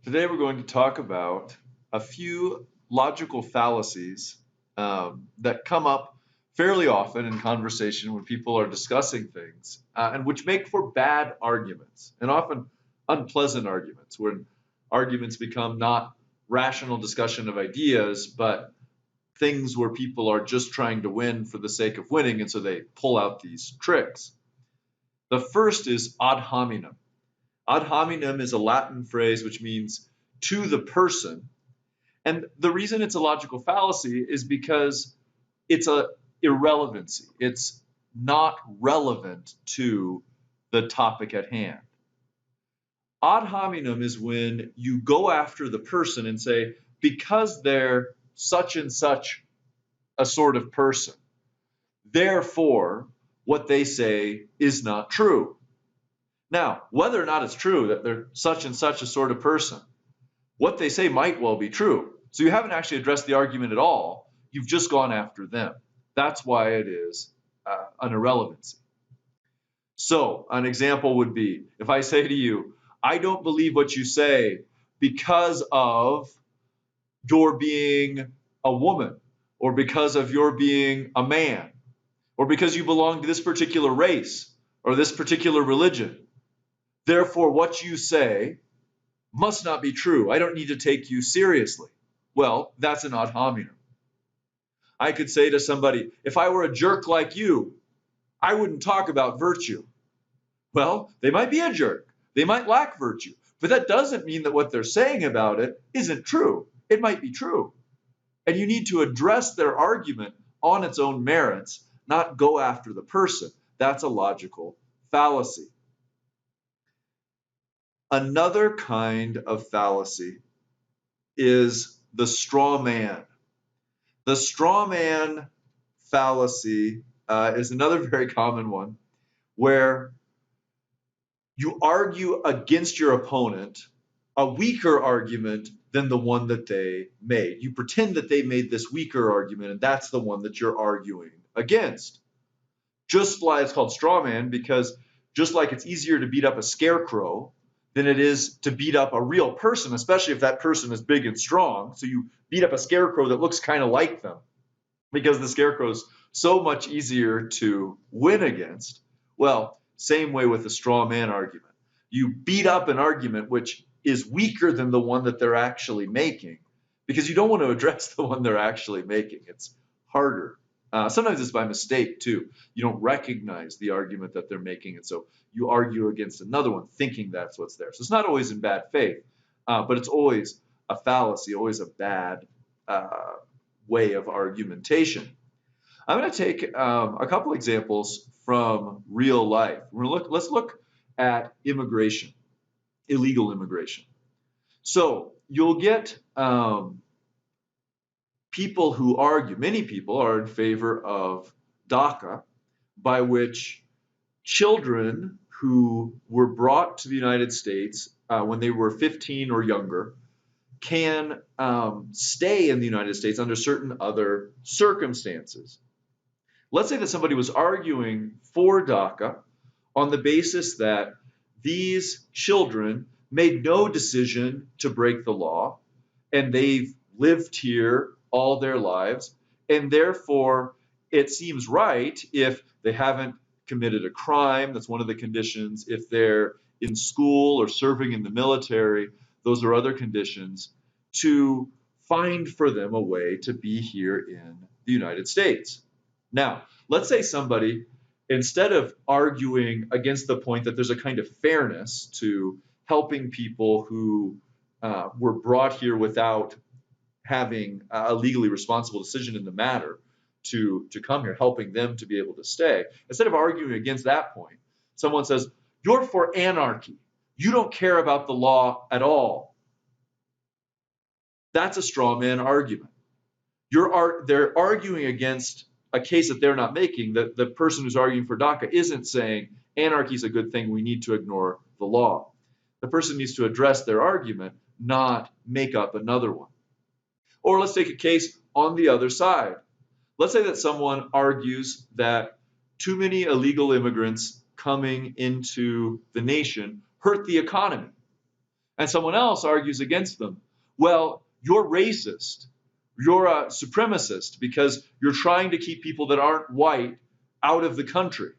Today we're going to talk about a few logical fallacies that come up fairly often in conversation when people are discussing things and which make for bad arguments and often unpleasant arguments when arguments become not rational discussion of ideas but things where people are just trying to win for the sake of winning and so they pull out these tricks. The first is ad hominem. Ad hominem is a Latin phrase which means to the person. And the reason it's a logical fallacy is because it's a irrelevancy. It's not relevant to the topic at hand. Ad hominem is when you go after the person and say, because they're such and such a sort of person, therefore what they say is not true. Now, whether or not it's true that they're such and such a sort of person, what they say might well be true. So you haven't actually addressed the argument at all. You've just gone after them. That's why it is an irrelevancy. So an example would be if I say to you, I don't believe what you say because of your being a woman, or because of your being a man, or because you belong to this particular race or this particular religion. Therefore, what you say must not be true. I don't need to take you seriously. Well, that's an ad hominem. I could say to somebody, if I were a jerk like you, I wouldn't talk about virtue. Well, they might be a jerk. They might lack virtue. But that doesn't mean that what they're saying about it isn't true. It might be true. And you need to address their argument on its own merits, not go after the person. That's a logical fallacy. Another kind of fallacy is the straw man. The straw man fallacy is another very common one where you argue against your opponent a weaker argument than the one that they made. You pretend that they made this weaker argument, and that's the one that you're arguing against. Just like it's called straw man because just like it's easier to beat up a scarecrow than it is to beat up a real person, especially if that person is big and strong. So you beat up a scarecrow that looks kind of like them because the scarecrow is so much easier to win against. Well, same way with the straw man argument. You beat up an argument which is weaker than the one that they're actually making because you don't want to address the one they're actually making. It's harder. Sometimes it's by mistake too. You don't recognize the argument that they're making, and so you argue against another one thinking that's what's there. So it's not always in bad faith, but it's always a fallacy, always a bad way of argumentation. I'm going to take a couple examples from real life. Let's look at immigration, illegal immigration. So you'll get people who argue, many people are in favor of DACA, by which children who were brought to the United States when they were 15 or younger can stay in the United States under certain other circumstances. Let's say that somebody was arguing for DACA on the basis that these children made no decision to break the law and they've lived here all their lives, and therefore it seems right if they haven't committed a crime, that's one of the conditions, if they're in school or serving in the military, those are other conditions, to find for them a way to be here in the United States. Now, let's say somebody, instead of arguing against the point that there's a kind of fairness to helping people who were brought here without having a legally responsible decision in the matter to come here, helping them to be able to stay, instead of arguing against that point, someone says, you're for anarchy. You don't care about the law at all. That's a straw man argument. They're arguing against a case that they're not making. The person who's arguing for DACA isn't saying anarchy is a good thing, we need to ignore the law. The person needs to address their argument, not make up another one. Or let's take a case on the other side. Let's say that someone argues that too many illegal immigrants coming into the nation hurt the economy. And someone else argues against them. Well, you're racist. You're a supremacist because you're trying to keep people that aren't white out of the country.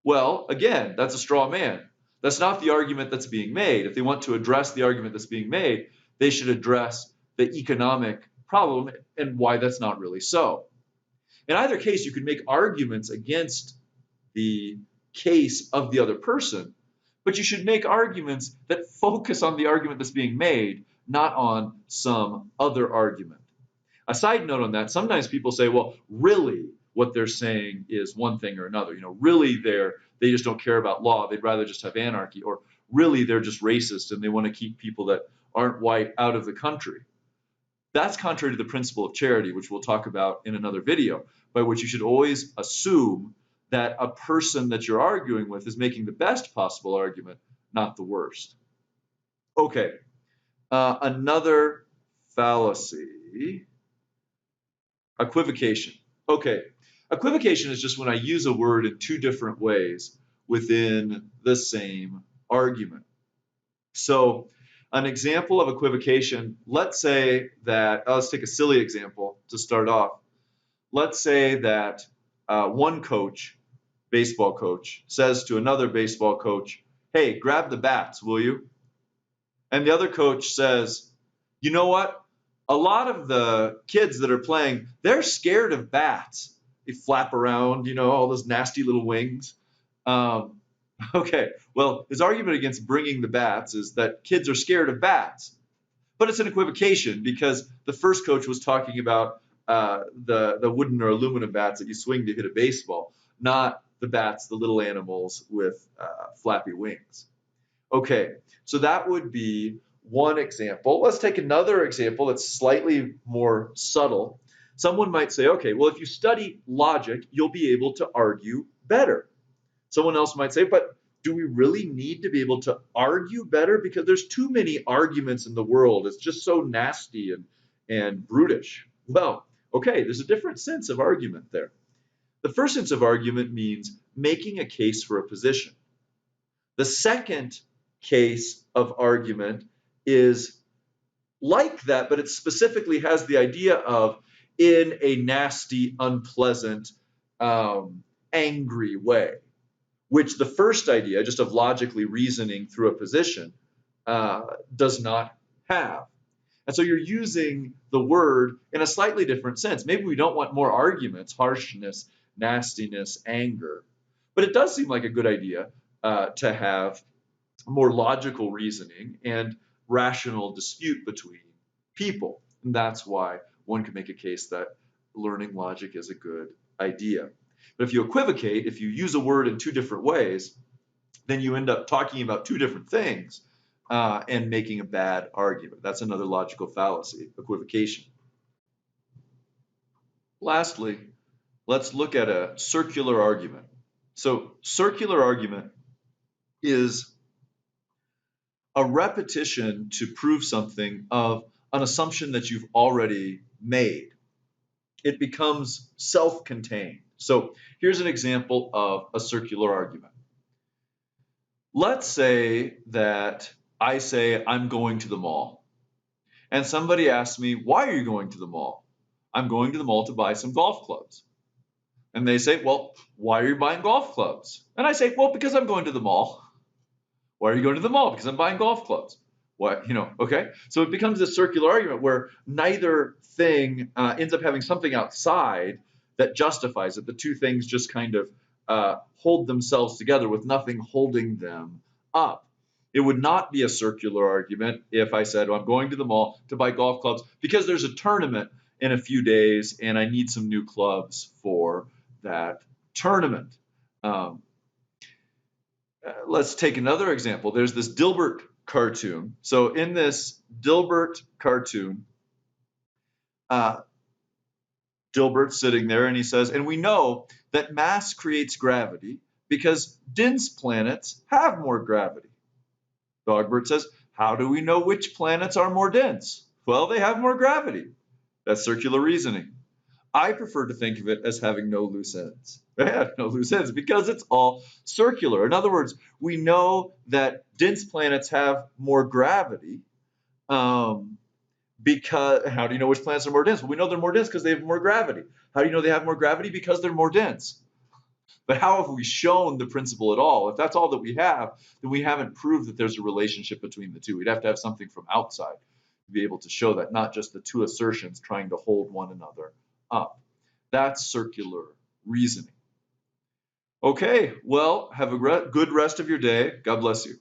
Well, again, that's a straw man. That's not the argument that's being made. If they want to address the argument that's being made, they should address the economic problem and why that's not really so. In either case, you can make arguments against the case of the other person, but you should make arguments that focus on the argument that's being made, not on some other argument. A side note on that, sometimes people say, well, really what they're saying is one thing or another. Really they just don't care about law. They'd rather just have anarchy. Or really they're just racist and they want to keep people that aren't white out of the country. That's contrary to the principle of charity, which we'll talk about in another video, by which you should always assume that a person that you're arguing with is making the best possible argument, not the worst. Okay, another fallacy, equivocation. Okay, equivocation is just when I use a word in two different ways within the same argument. So an example of equivocation, let's say that, let's take a silly example to start off. Let's say that one coach, baseball coach, says to another baseball coach, hey, grab the bats, will you? And the other coach says, you know what? A lot of the kids that are playing, they're scared of bats. They flap around, all those nasty little wings. Okay, well, his argument against bringing the bats is that kids are scared of bats. But it's an equivocation because the first coach was talking about the wooden or aluminum bats that you swing to hit a baseball, not the bats, the little animals with flappy wings. Okay, so that would be one example. Let's take another example that's slightly more subtle. Someone might say, okay, well, if you study logic, you'll be able to argue better. Someone else might say, but do we really need to be able to argue better? Because there's too many arguments in the world. It's just so nasty and brutish. Well, okay, there's a different sense of argument there. The first sense of argument means making a case for a position. The second case of argument is like that, but it specifically has the idea of in a nasty, unpleasant, angry way, which the first idea, just of logically reasoning through a position, does not have. And so you're using the word in a slightly different sense. Maybe we don't want more arguments, harshness, nastiness, anger, but it does seem like a good idea to have more logical reasoning and rational dispute between people. And that's why one could make a case that learning logic is a good idea. But if you equivocate, if you use a word in two different ways, then you end up talking about two different things and making a bad argument. That's another logical fallacy, equivocation. Lastly, let's look at a circular argument. So circular argument is a repetition to prove something of an assumption that you've already made. It becomes self-contained. So here's an example of a circular argument. Let's say that I say I'm going to the mall, and somebody asks me, why are you going to the mall? I'm going to the mall to buy some golf clubs. And they say, well, why are you buying golf clubs? And I say, well, because I'm going to the mall. Why are you going to the mall? Because I'm buying golf clubs. What, okay? So it becomes a circular argument where neither thing ends up having something outside that justifies it. The two things just kind of hold themselves together with nothing holding them up. It would not be a circular argument if I said, well, I'm going to the mall to buy golf clubs because there's a tournament in a few days and I need some new clubs for that tournament. Let's take another example. There's this Dygert cartoon. So in this Dygert cartoon, Dilbert's sitting there and he says, and we know that mass creates gravity because dense planets have more gravity. Dygert says, how do we know which planets are more dense? Well, they have more gravity. That's circular reasoning. I prefer to think of it as having no loose ends. Yeah, no loose ends because it's all circular. In other words, we know that dense planets have more gravity. Um, because how do you know which planets are more dense? Well, we know they're more dense because they have more gravity. How do you know they have more gravity? Because they're more dense. But how have we shown the principle at all? If that's all that we have, then we haven't proved that there's a relationship between the two. We'd have to have something from outside to be able to show that, not just the two assertions trying to hold one another up. That's circular reasoning. Okay, well, have a good rest of your day. God bless you.